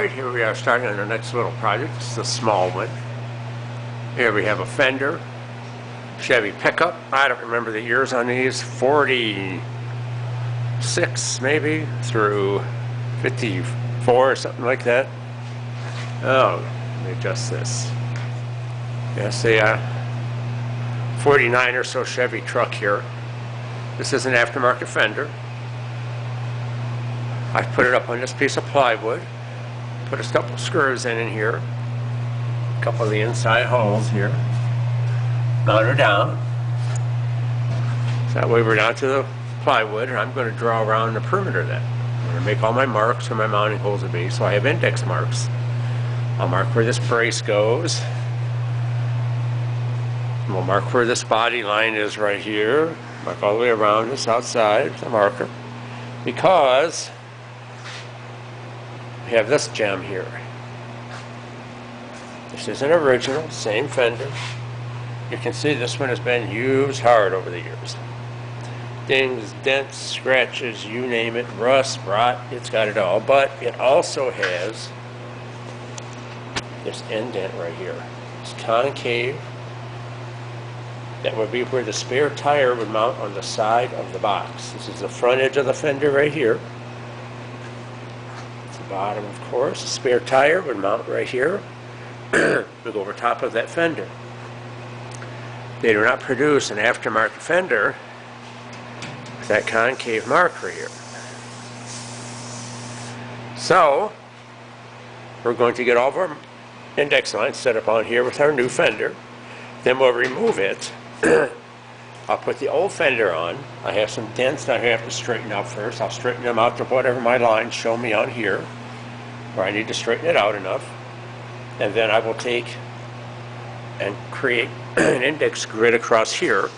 Alright, here we are starting on our next little project. It's a small one. Here we have a Fender Chevy pickup. I don't remember the years on these. 46 maybe through 54 or something like that. Oh, let me adjust this. Yes, a 49 or so Chevy truck here. This is an aftermarket Fender. I put it up on this piece of plywood. Put a couple screws in here. A couple of the inside holes here. Mount her down. So that way we're down to the plywood, and I'm going to draw around the perimeter of that. I'm going to make all my marks where my mounting holes will be. So I have index marks. I'll mark where this brace goes. And we'll mark where this body line is right here. Mark all the way around this outside with a marker. Because we have this gem here. This is an original, same Fender. You can see this one has been used hard over the years. Dings, dents, scratches, you name it, rust, rot, it's got it all. But it also has this indent right here. It's concave. That would be where the spare tire would mount on the side of the box. This is the front edge of the Fender right here. Bottom, of course. The spare tire would mount right here. Would go over top of that Fender. They do not produce an aftermarket Fender with that concave mark right here. So we're going to get all of our index lines set up on here with our new Fender. Then we'll remove it. I'll put the old Fender on. I have some dents that I have to straighten out first. I'll straighten them out to whatever my lines show me on here, where I need to straighten it out enough. And then I will take and create an index grid across here,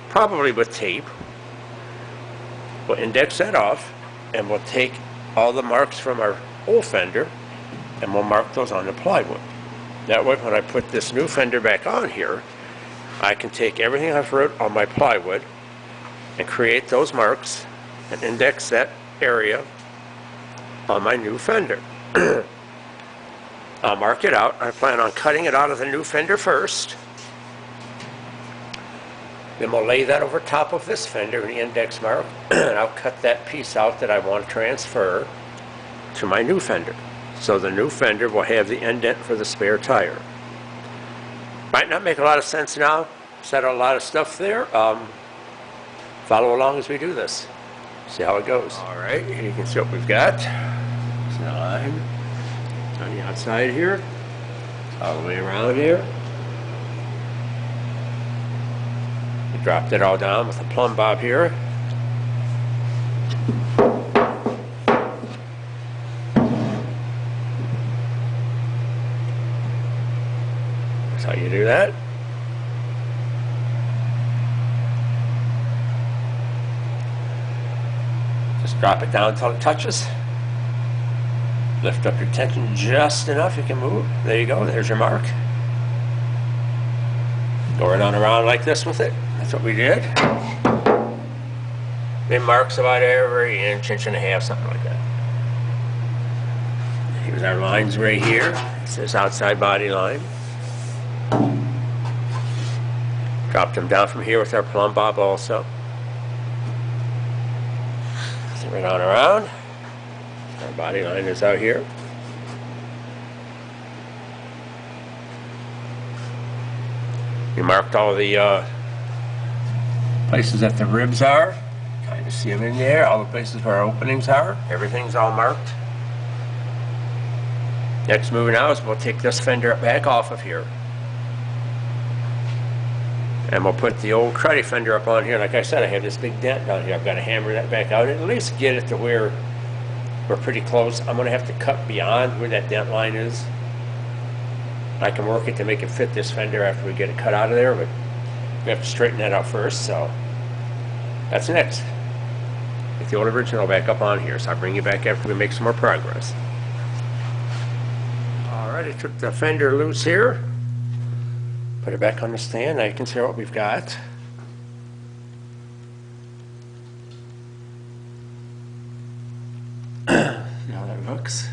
probably with tape. We'll index that off, and we'll take all the marks from our old Fender, and we'll mark those on the plywood. That way, when I put this new Fender back on here, I can take everything I've wrote on my plywood and create those marks and index that area on my new Fender. I'll mark it out. I plan on cutting it out of the new Fender first. Then we'll lay that over top of this Fender in the index mark, and I'll cut that piece out that I want to transfer to my new Fender. So the new Fender will have the indent for the spare tire. Might not make a lot of sense now. Said a lot of stuff there. Follow along as we do this. See how it goes. Alright, here you can see what we've got. It's the line on the outside here. All the way around here. We dropped it all down with a plumb bob here. That's how you do that. Just drop it down until it touches. Lift up your tension just enough you can move. There you go, there's your mark. Go right on around like this with it. That's what we did. It marks about every inch, inch and a half, something like that. Here's our lines right here. It's this outside body line. Dropped them down from here with our plumb bob also. So right on around. Our body line is out here. We marked all the places that the ribs are. Kind of see them in there. All the places where our openings are. Everything's all marked. Next moving out is we'll take this Fender back off of here. And we'll put the old cruddy Fender up on here. Like I said, I have this big dent down here. I've got to hammer that back out and at least get it to where we're pretty close. I'm going to have to cut beyond where that dent line is. I can work it to make it fit this Fender after we get it cut out of there, but we have to straighten that out first, so that's next. Get the old original back up on here, so I'll bring you back after we make some more progress. Alright, I took the Fender loose here. Put it back on the stand. Now you can see what we've got. See how that looks.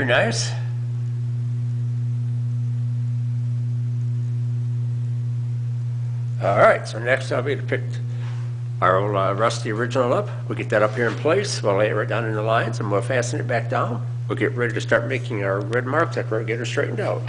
Pretty nice. All right, so next I'll be to pick our old rusty original up. We'll get that up here in place. We'll lay it right down in the lines and we'll fasten it back down. We'll get ready to start making our red mark decorator, get her straightened out.